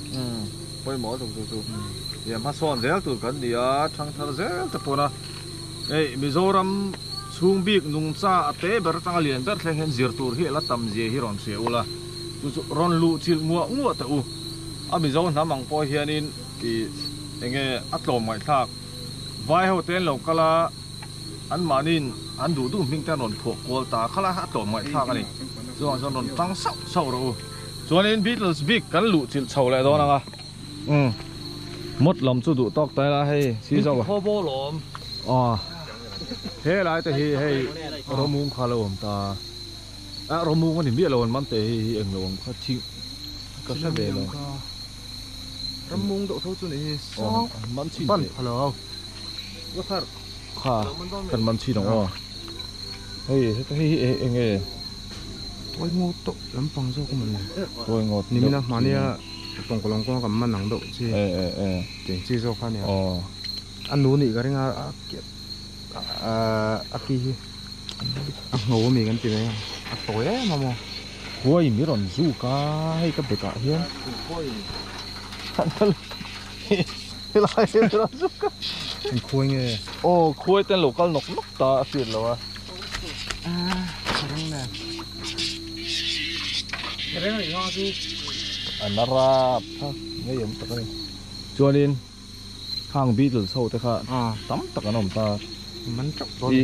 poi mo chu ya ma son zel tu kan dia thang thar zel te po na ei mizoram chung bik nung cha ate ber tang lian ber thleng hen zir tur hi la tam je hi ron se ula chu ron lu chil ngua ta u a mizo namang po hianin I enge atlom ngai thak vai ho ten lo kala an manin an du ming ta non phok kol ta khala atlom ngai thak ani zo non tang sau ro chuanin Beatles big kan lu chil chho le don anga mot lam chu du tok ta la hei si zo ho bo lom he lai te hei romung khalom ta a romung ani mi lo man te hi eng lo kha thing ka sa be lo romung do tho chu ni song man chi ban hello wa thar kha kan man chi dong hei eng e ôi ngô tụ lắm bằng số của mình rồi ngọt ni mina mania tong kolong ko kam man nang do chi ting chi so khan ya an nu ni garing a ki a ngo mi kan ti ne a toy ma mo koi mi ron zu ka hay ka be ka hian lai ron zu ka khoi nge khoi ten local nok ta fiat lo a sarang na Keren ni nga su anarap ha ngayam ta kai chuanin khang Beatles ho te kha tam tak an om ta man chok i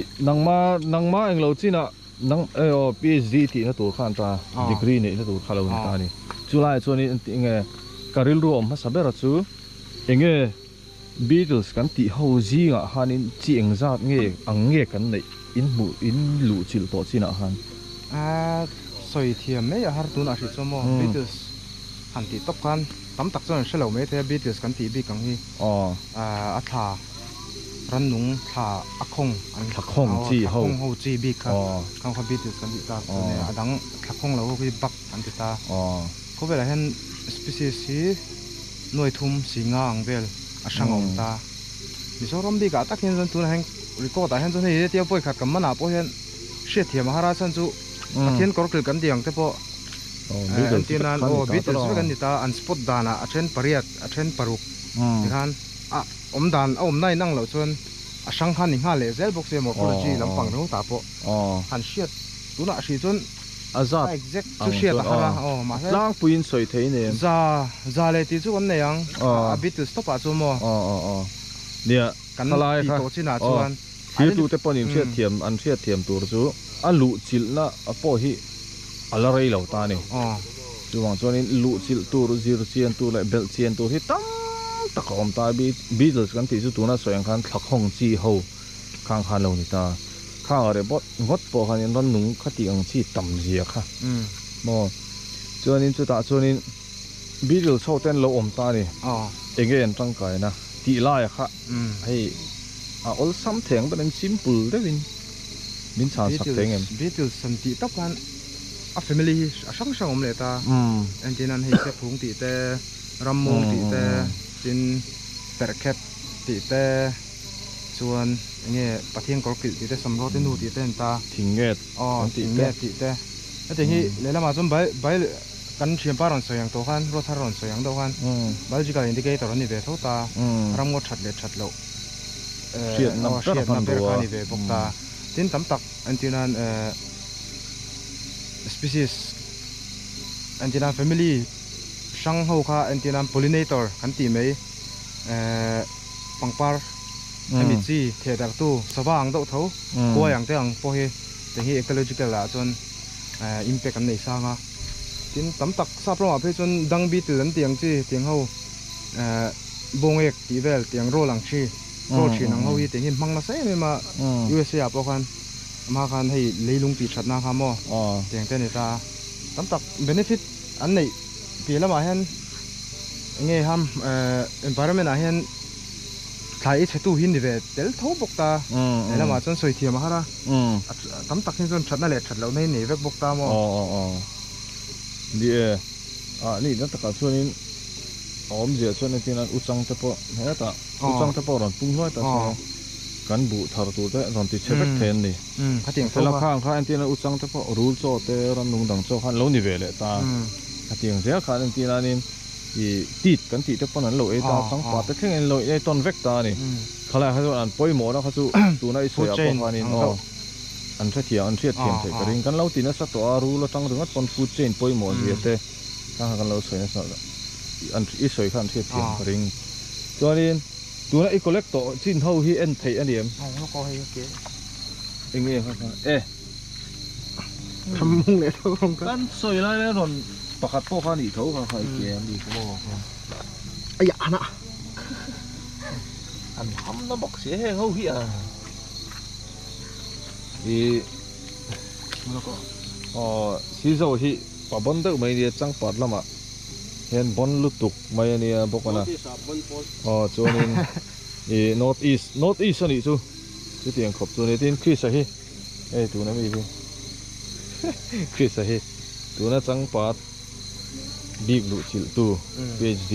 nangma eng lo china nang PhD ti na tur khan ta degree ne na tur khalo ni ta ni chulai chuanin nge karil ru om ha sabera chu enge Beatles kan ti ho zinga hanin chi engzat nge ange kan nei in lu chil to china han soi thiam me har tu na ri chomo Beatles han ti top kan tam tak chon shelo me the Beatles kan ti bi kang hi a tha ran nung tha akhong an thakong chi ho chi bi kha kang kha Beatles kan ti ta ne adang thakong lo bi bak an ti ta ko vela hen species hi noi thum singa angvel asang om ta mizoram bi ga tak hen zon tu na hen record ta hen zon he tia poi khat kam mana po hen she thiam hara chan chu athian korkil kan diang te po Beatles kan ni ta an spot dana a then pariat a then paruk han om dan om nai nang lo chon asang khan ni ha le zel box morphology lampang no ta po han shiat tuna shi chon azat exact chu shiat hara ma lang puin soi thei ne za le ti chu kan ne yang a Beatles stop a chu mo nia kan khalai kha to china chuan hi tu te ponin thiat thiam tur chu alu chil na apo hi alarei lo ta ni chuwang chuanin lu chil tur zir chian tu lai bel chian tu hi tam takom ta Beatles kan ti chu tuna soyang khan thlakhong chi ho khang khan lo ni ta khang are bot ngot po khan ran nung khati ang chi tam zia kha mo chuanin chu ta chuanin Beatles ho ten lo om ta ni again tang kai na ti lai kha hei all something but simple devin min chan sak teng em Beatles sam ti tap kan a family a sang om le ta and tin an hei se phung ti te rammong ti te tin perkhet ti te chuan nge pathian korkil ti te samro te nu ti te ta thinget ti te ate hi lela ma chum bai kan thiam paron soyang to khan ro tharon soyang do khan biological indicator ni ve tho ta ramngo that lo shiat number kan ni ve bok ta tin tam tak antinan species antinan family sang ho kha antinan pollinator kan ti mai pangpar ami chi the dak tu sawang do tho ko yang te ang po he te hi ecological la chon impact an nei sanga tin tam tak sa pro ma phe chon dang bi til an tiang chi tiang ho bongek ti vel tiang ro lang chi ro chi nang ho hi te hi mang na se me ma USA po khan ma khan hei leilung ti thatna kha mo tiang te ni ta tam tak benefit an nei pi lama hen nge ham environment a hen thai chetu hin ni ve tel tho bok ta lama chon soi thiam hara tam tak hin chon thatna le thatlo nei nei vek bok ta mo ni ni na taka chuanin om zia chuan tinan uchang te po he ta uchang te po ron pung hloi ta kan bu thar tu te ron ti chevek then ni khating tela khang kha antina uchang te po rul cho te ran nung dang cho khan lo ni ve le ta khating zia khan antinanin i tit kan ti te pon an lo e ta chang pa te theng en lo e ton vek ta ni khala ha an poimo na kha chu tu na i soya po khanin an the thia an thiat thiam thei karing kan lo ti na sa to a ru lo tang rungat pon food chain poimo zia te kan lo soina sa an i soi khan thiat thiam karing chuanin tuna i collect to chin ho hi en thei aniam ko hei ke enge kha mung le tho không kan soi lai le ron pakhat po kha ni tho kha khai ke ni ko aya ana an ham na bok se he ho hi i si zo hi pa bon de mai ni chang pat lama hen bon lutuk mai ani bokana chuanin i north east ani chu tiang khop chu ni tin Chris a hi tu na mi hi Chris a hi tu na chang pat big lu chil tu PhD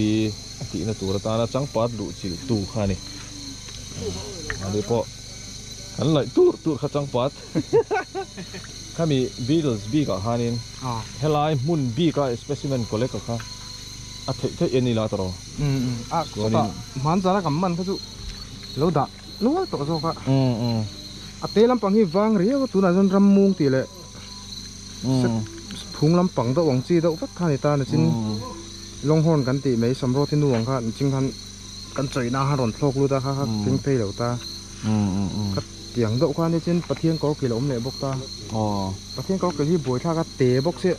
ti na tu ra ta na chang pat lu chil tu khani ani po kan lai tur kha chang pat kami Beatles bi ka hanin helai mun bi ka specimen collect ka a thei eni la tro a ko ta man jara kam man chu lo da lo to zo ka a te lam pang hi wang ri ko tu na jon ram mung ti le phung lam pang do wang chi do vak khani ta na chin longhorn kan ti mai samro tin wang kha ching khan kan choi na ha ron thlok lu ta kha ping phei lo ta tiang do khan ni chin pathian kor kilom le bok ta pathian kor ki boi tha ka te bok se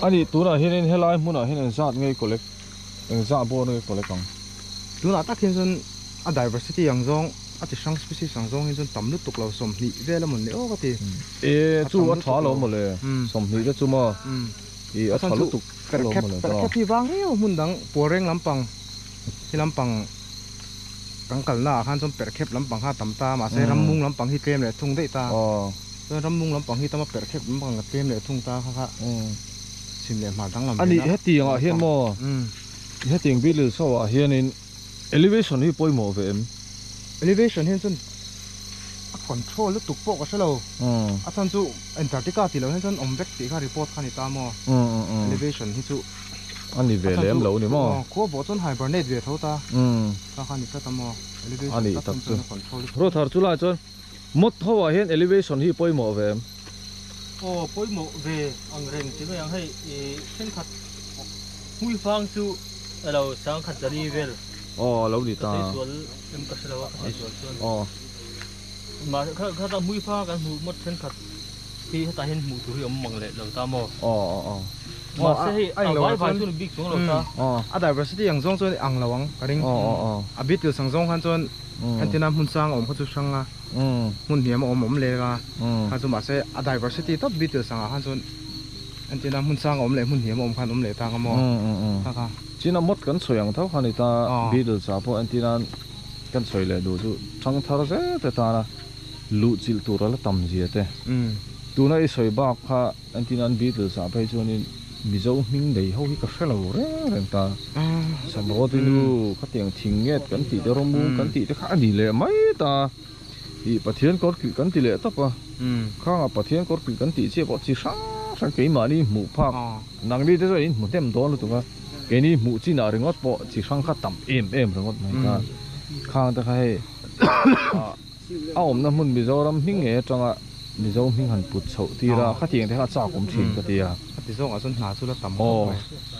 ani tura hirin helai muna hirin zat ngai collect za bo ngai collect kang tuna ta khin son a diversity yang zong a ti sang species sang zong hin son tam lu tuk lo som ni vela mun ne o ka ti chu a tha lo mo le som ni da chu ma a tha lu tuk lo mo le ka pi wang reo mun dang poreng lampang hi lampang kangkal na khan som perkhep lampang ha tamta ma se ramung lampang hi tlem le thung dei ta ramung lampang hi tama perkhep lampang tlem le thung ta kha sim le ma dang lam ani heti anga hian mo heting bil so a hian in elevation hi poimo ve em elevation hin chun a control lu tuk po ka selo a chan chu Antarctica ti lo hin chun omvek ti kha report khani ta mo elevation hi chu ani ve lem lo ni mo ko bo chon hibernate ve thota ka khani ka ta mo elevation ani ta tak chu control ro thar chu la chon mot hawa hian elevation hi poimo ve em poi mo về ang reng ti yang hai sen khat hui fang chu alo sang khat dari vel lo ni ta sual em ka selawa ka sual sual ma kha ta hui fa kan hu mot sen khat ti ta hen mu tu hi om mang le lo ta mo ma se hi ai vai chu big song lo ta a diversity yang zong chon ang lawang ka ring a bit til sang zong khan chon antina mun sang om kha chu sanga mun hiam om le ga kha chu ma se a diversity top bit til sang khan chon antina mun sang om le mun hiam om khan om le ta nga mo kha china mot kan soyang thau khani ta bidel cha po antina kan soi le du chu thang thar ze te ta na lu chil tur la tam ji te tu na i soi ba kha antina bidel cha phei chu ni mizo ming dei ho hi ka hrelo re reng ta samro ti nu kha tiang thing nget kan ti de romu kan ti te kha ani le mai ta i pathian kor ki kan ti le ta pa kha nga pathian kor ki kan ti che po chi sang ke ma ni mu phak nang ni te zo in mu tem don lu tu ka ke ni mu chi na ringot po chi sang kha tam em ringot mai ka khang ta khai a om na mun mizoram hing e tanga mizo hing han put chho ti ra kha tiang te kha cha kum thin ka ti a ti zong a chon na chu la tam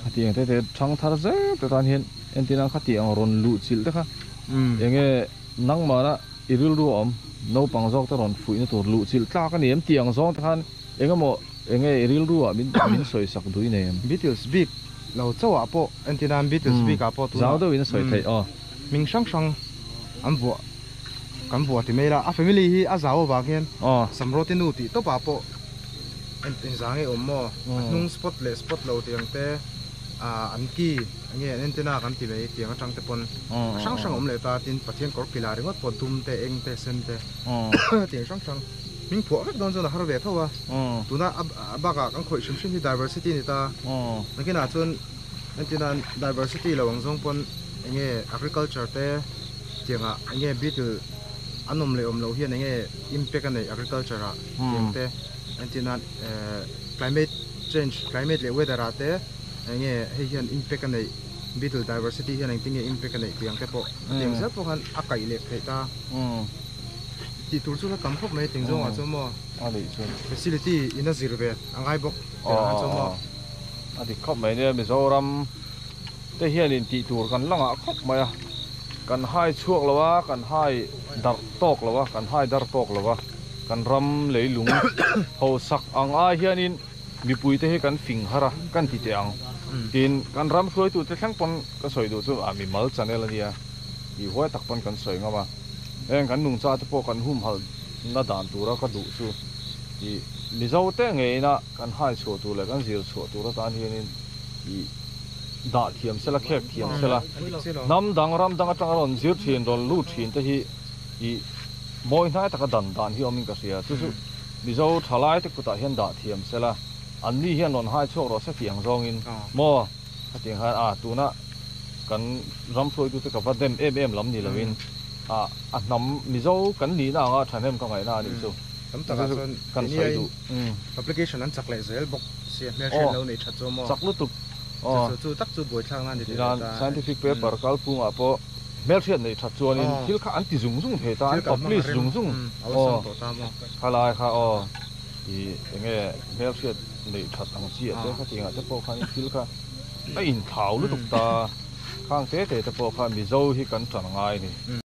kha tiang te thang thar ze te tan hian entina kha tiang ron lu chil te kha enge nang ma na iril ru om no pang jok ta ron fui na tur lu chil tla ka niam tiang zong ta khan enge iril ru a min soi sak dui ne Beatles big lo chawa po antina Beatles big a po tu zaw do in soi thei ming sang sang am bo kan bo ti mela a family hi a zaw ba hian samro ti nu ti to pa po en zange om mo nung spot lo tiang te an ki nge antina kan ti mai tiang atang te pon sang sang om le ta tin pathian kor kilari ngot po tum te eng te sen te tiang sang sang ming pho vek don zona har ve thawa tuna abaga kan khoi shim shim hi diversity ni ta nakina chun antina diversity lawang zong pon nge agriculture te tianga nge bitul anom le om lo hian nge impact an agriculture a tiang te antina climate change climate le weather a te nge hian impact an bitul diversity hian ang tinge impact an tiang te po tiang sa po han akai le ta ti tur chu la tam khop mai ting zong a chu mo ali chun facility in a zirve angai bok chu mo adi khop mai ne mizoram te hian in ti tur kan langa khop mai a kan hai chuak lawa kan hai dar tok lawa kan hai dar tok lawa kan ram leilung ho sak anga hian in mipui te he kan fing hara kan ti te ang tin kan ram khloi tu te thlang pon ka soi du chu ami mal channel ania i hoi tak pon kan soi ngama eng kan nung cha te po kan hum hal na dan tura ka du chu i mizo te nge na kan hai chu tu le kan zir chu tu ra tan hian in i da thiam sela khek thiam sela nam dang ram dang atang ron zir thin ron lu thin te hi i moi nai taka dan hi omin ka sia chu chu mizo thalai te kuta hian da thiam sela an ni hian ron hai chok ro se tiang zong in mo tiang ha tuna kan ram thloi tu te ka vadem em lam ni lawin a nam mizo kan ni na nga thanem ka ngai na ni chu tam ta kan soi du application an chak le zel bok se mel chen lo nei that chu mo chak lu tu chu tak chu boi thang na ni scientific paper kal pu nga po mel chen nei that chuan in thil kha anti zung zung the ta publish zung zung to ta mo khalai kha i enge mel chen nei that ang chi ate kha tinga te po khan thil kha a in thau lu tuk ta khang te te te po kha mi zo hi kan chan ngai ni